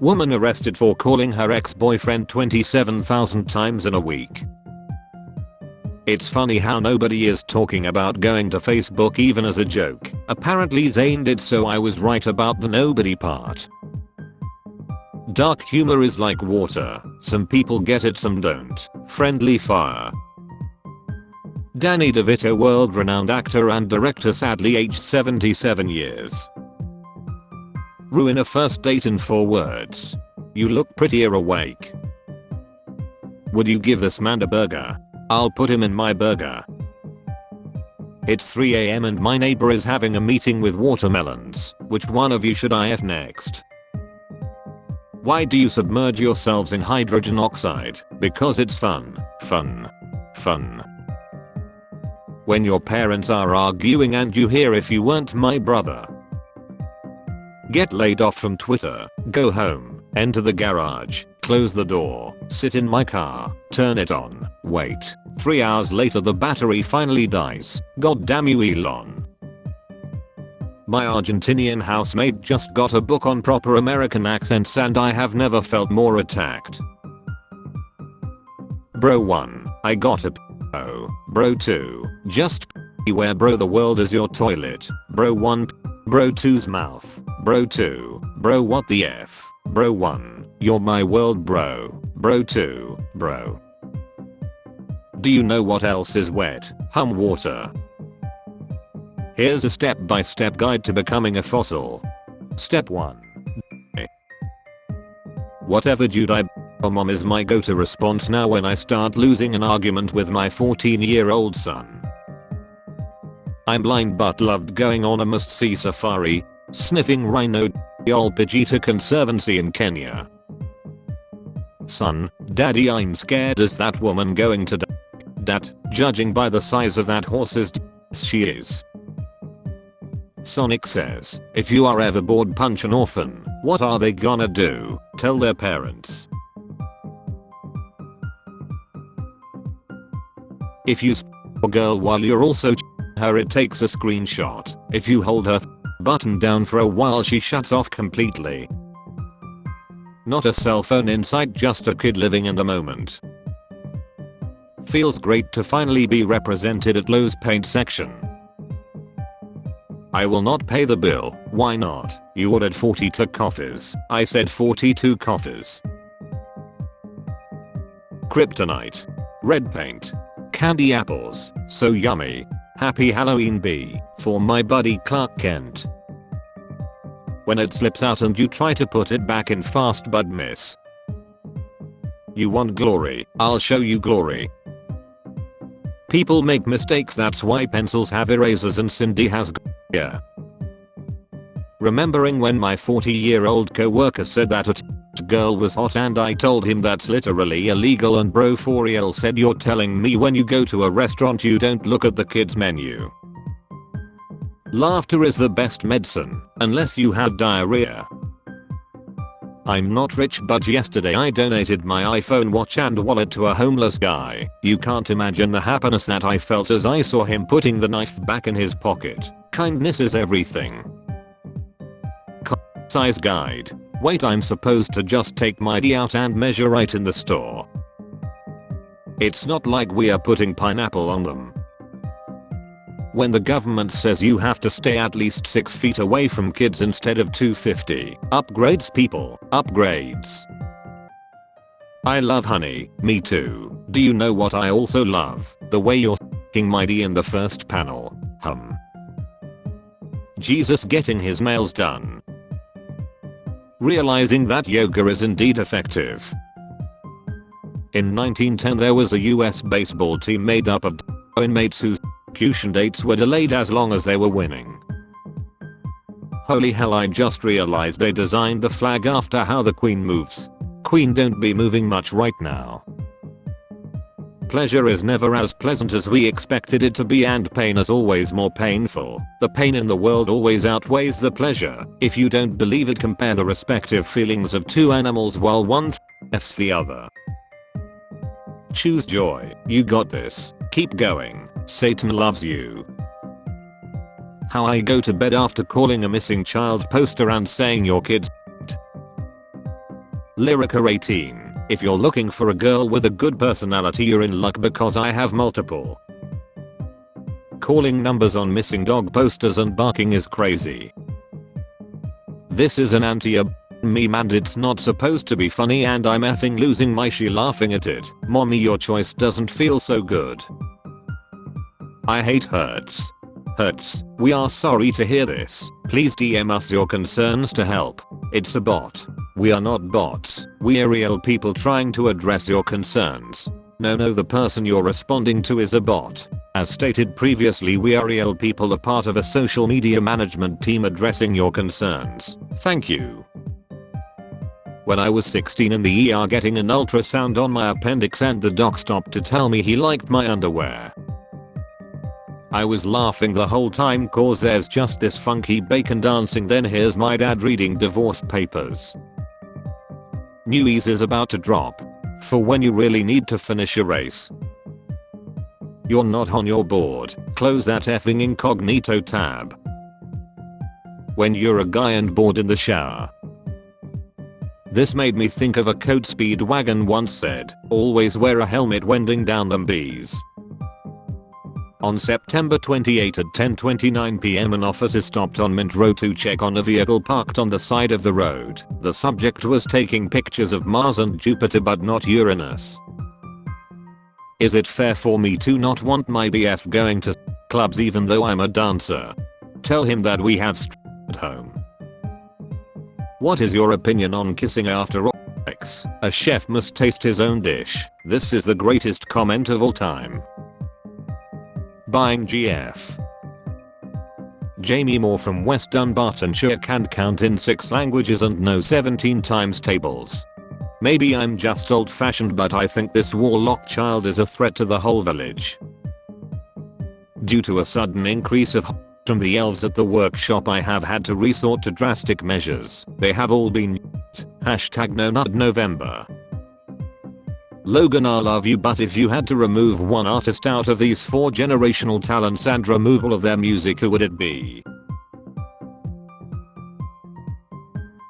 Woman arrested for calling her ex-boyfriend 27,000 times in a week. It's funny how nobody is talking about going to Facebook even as a joke. Apparently Zayn did, so I was right about the nobody part. Dark humor is like water. Some people get it, some don't. Friendly fire. Danny DeVito, world-renowned actor and director, sadly aged 77 years. Ruin a first date in 4 words. You look prettier awake. Would you give this man a burger? I'll put him in my burger. It's 3 AM and my neighbor is having a meeting with watermelons. Which one of you should I F next? Why do you submerge yourselves in hydrogen oxide? Because it's fun. Fun. Fun. When your parents are arguing and you hear "if you weren't my brother." Get laid off from Twitter, go home, enter the garage, close the door, sit in my car, turn it on, wait. 3 hours later the battery finally dies. God damn you, Elon. My Argentinian housemate just got a book on proper American accents and I have never felt more attacked. Bro 1, I got a p***o. Bro 2, just where bro the world is your toilet. Bro 1, bro 2's mouth. Bro 2, bro what the f. Bro 1, you're my world bro. Bro 2, bro. Do you know what else is wet? Water. Here's a step-by-step guide to becoming a fossil. Step 1. Whatever dude I mom is my go-to response now when I start losing an argument with my 14-year-old son. I'm blind but loved going on a must-see safari, sniffing rhino Olpejita Conservancy in Kenya. Son, daddy, I'm scared. Is that woman going to die? Dad, judging by the size of that horse's she is. Sonic says, if you are ever bored, punch an orphan. What are they gonna do? Tell their parents. If you a girl while you're also her, it takes a screenshot. If you hold her button down for a while, she shuts off completely. Not a cell phone in sight, just a kid living in the moment. Feels great to finally be represented at Lowe's paint section. I will not pay the bill. Why not? You ordered 42 coffees. I said 42 coffees. Kryptonite. Red paint. Candy apples. So yummy. Happy Halloween B. For my buddy Clark Kent. When it slips out and you try to put it back in fast but miss. You want glory? I'll show you glory. People make mistakes, that's why pencils have erasers and Cindy has yeah. Remembering when my 40-year-old co-worker said that a girl was hot and I told him that's literally illegal, and bro 4EL said, you're telling me when you go to a restaurant you don't look at the kids menu. Laughter is the best medicine, unless you have diarrhea. I'm not rich, but yesterday I donated my iPhone watch and wallet to a homeless guy. You can't imagine the happiness that I felt as I saw him putting the knife back in his pocket. Kindness is everything. Size guide. Wait, I'm supposed to just take my D out and measure right in the store. It's not like we are putting pineapple on them. When the government says you have to stay at least 6 feet away from kids instead of 250. Upgrades, people. Upgrades. I love honey. Me too. Do you know what I also love? The way you're f***ing my D in the first panel. Jesus getting his nails done. Realizing that yoga is indeed effective. In 1910 there was a US baseball team made up of inmates whose execution dates were delayed as long as they were winning. Holy hell, I just realized they designed the flag after how the queen moves. Queen don't be moving much right now. Pleasure is never as pleasant as we expected it to be, and pain is always more painful. The pain in the world always outweighs the pleasure. If you don't believe it, compare the respective feelings of two animals while one F's the other. Choose joy. You got this. Keep going. Satan loves you. How I go to bed after calling a missing child poster and saying your kid's Lyrica 18. If you're looking for a girl with a good personality, you're in luck because I have multiple. Calling numbers on missing dog posters and barking is crazy. This is an anti-meme and it's not supposed to be funny and I'm effing losing my shit laughing at it. Mommy, your choice doesn't feel so good. I hate Hertz. Hertz, we are sorry to hear this. Please DM us your concerns to help. It's a bot. We are not bots. We are real people trying to address your concerns. No, the person you're responding to is a bot. As stated previously, we are real people, a part of a social media management team addressing your concerns. Thank you. When I was 16 in the ER getting an ultrasound on my appendix and the doc stopped to tell me he liked my underwear. I was laughing the whole time cause there's just this funky bacon dancing, then here's my dad reading divorce papers. Newies is about to drop. For when you really need to finish a race. You're not on your board, close that effing incognito tab. When you're a guy and bored in the shower. This made me think of a quote Speedwagon once said, always wear a helmet wending down them bees. On September 28 at 10:29 PM an officer stopped on Mint Road to check on a vehicle parked on the side of the road. The subject was taking pictures of Mars and Jupiter but not Uranus. Is it fair for me to not want my BF going to clubs even though I'm a dancer? Tell him that we have at home. What is your opinion on kissing after sex? A chef must taste his own dish. This is the greatest comment of all time. Buying GF. Jamie Moore from West Dunbartonshire can't count in 6 languages and know 17 times tables. Maybe I'm just old fashioned but I think this warlock child is a threat to the whole village. Due to a sudden increase of from the elves at the workshop I have had to resort to drastic measures. They have all been #NoNutNovember. Logan, I love you, but if you had to remove one artist out of these 4 generational talents and remove all of their music, who would it be?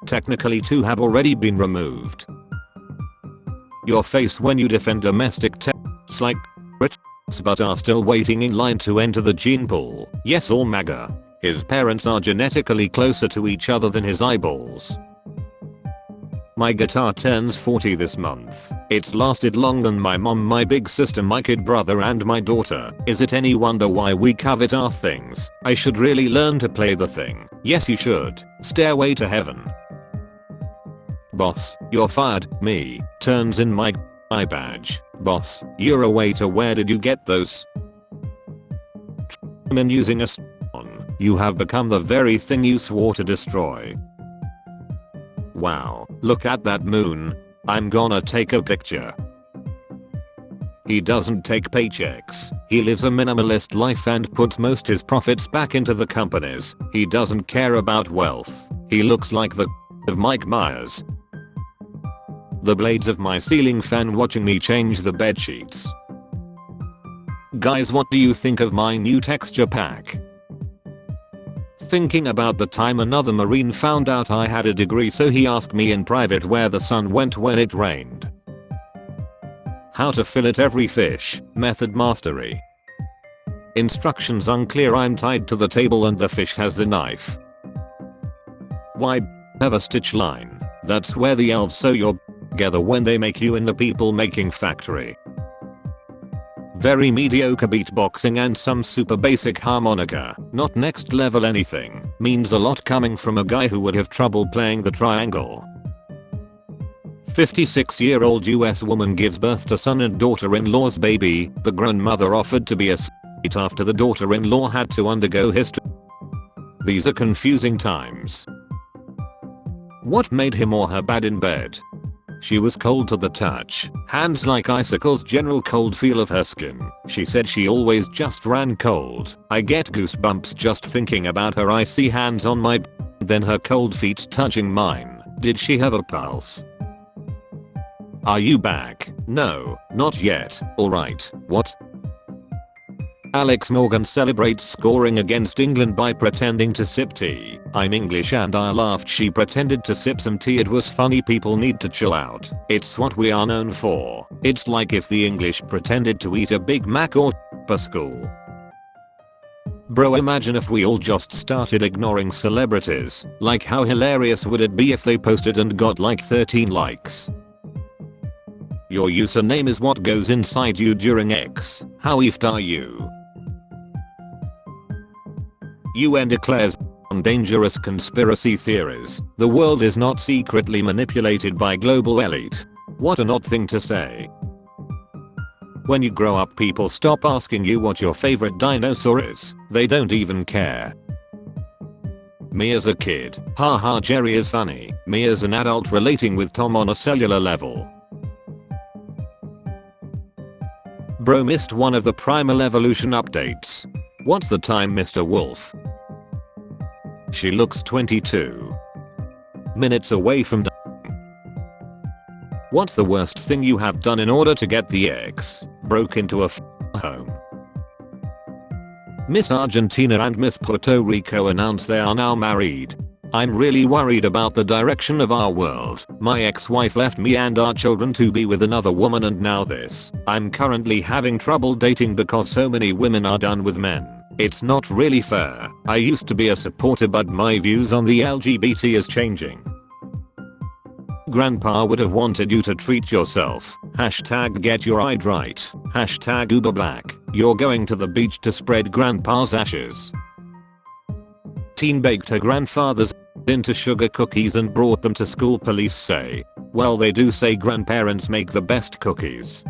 Technically 2 have already been removed. Your face when you defend domestic texts like Brits but are still waiting in line to enter the gene pool. Yes, all MAGA. His parents are genetically closer to each other than his eyeballs. My guitar turns 40 this month. It's lasted longer than my mom, my big sister, my kid brother and my daughter. Is it any wonder why we covet our things? I should really learn to play the thing. Yes, you should. Stairway to Heaven. Boss, you're fired. Me. Turns in my eye badge. Boss, you're a waiter. Where did you get those? I'm using a on. You have become the very thing you swore to destroy. Wow, look at that moon. I'm gonna take a picture. He doesn't take paychecks. He lives a minimalist life and puts most his profits back into the companies. He doesn't care about wealth. He looks like the of Mike Myers. The blades of my ceiling fan watching me change the bed sheets. Guys, what do you think of my new texture pack? Thinking about the time another Marine found out I had a degree, so he asked me in private where the sun went when it rained. How to fillet every fish, method mastery. Instructions unclear. I'm tied to the table and the fish has the knife. Why have a stitch line? That's where the elves sew your together when they make you in the people making factory. Very mediocre beatboxing and some super basic harmonica, not next level anything, means a lot coming from a guy who would have trouble playing the triangle. 56-year-old US woman gives birth to son and daughter-in-law's baby. The grown mother offered to be a s*** after the daughter-in-law had to undergo hysterectomy. These are confusing times. What made him or her bad in bed? She was cold to the touch, hands like icicles, general cold feel of her skin. She said she always just ran cold. I get goosebumps just thinking about her icy hands on my then her cold feet touching mine. Did she have a pulse? Are you back? No, not yet. Alright, what? Alex Morgan celebrates scoring against England by pretending to sip tea. I'm English and I laughed. She pretended to sip some tea. It was funny. People need to chill out. It's what we are known for. It's like if the English pretended to eat a Big Mac or for school. Bro, imagine if we all just started ignoring celebrities. Like, how hilarious would it be if they posted and got like 13 likes? Your username is what goes inside you during X. How effed are you? UN declares on dangerous conspiracy theories. The world is not secretly manipulated by global elite. What an odd thing to say. When you grow up, people stop asking you what your favorite dinosaur is. They don't even care. Me as a kid. Haha, Jerry is funny. Me as an adult relating with Tom on a cellular level. Bro missed one of the Primal Evolution updates. What's the time, Mr. Wolf? She looks 22 minutes away from dying. What's the worst thing you have done in order to get the X? Broke into a home. Miss Argentina and Miss Puerto Rico announce they are now married. I'm really worried about the direction of our world. My ex-wife left me and our children to be with another woman, and now this. I'm currently having trouble dating because so many women are done with men. It's not really fair. I used to be a supporter, but my views on the LGBT is changing. Grandpa would have wanted you to treat yourself. Hashtag get your eye right. Hashtag Uber Black. You're going to the beach to spread grandpa's ashes. Teen baked her grandfather's into sugar cookies and brought them to school. Police say, well, they do say grandparents make the best cookies.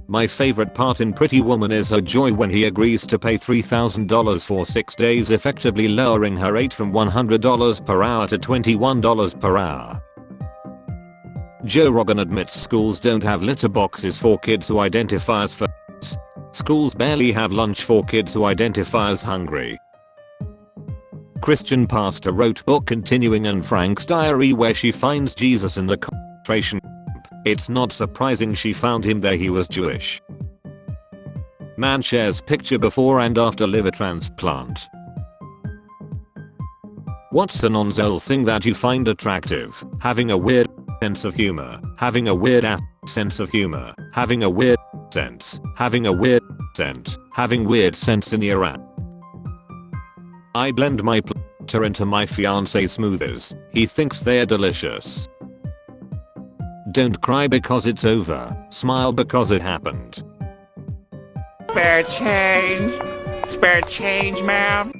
My favorite part in Pretty Woman is her joy when he agrees to pay $3,000 for 6 days, effectively lowering her rate from $100 per hour to $21 per hour. Joe Rogan admits schools don't have litter boxes for kids who identify as furs. Schools barely have lunch for kids who identify as hungry. Christian pastor wrote book continuing Anne Frank's diary where she finds Jesus in the concentration camp. It's not surprising she found him there. He was Jewish. Man shares picture before and after liver transplant. What's an on-zone thing that you find attractive? Having a weird sense of humor. Having a weird ass sense of humor. Having a weird sense. Having a weird scent. Having weird scents in your ass. I blend my planter into my fiance's smoothies. He thinks they're delicious. Don't cry because it's over. Smile because it happened. Spare change. Spare change, ma'am.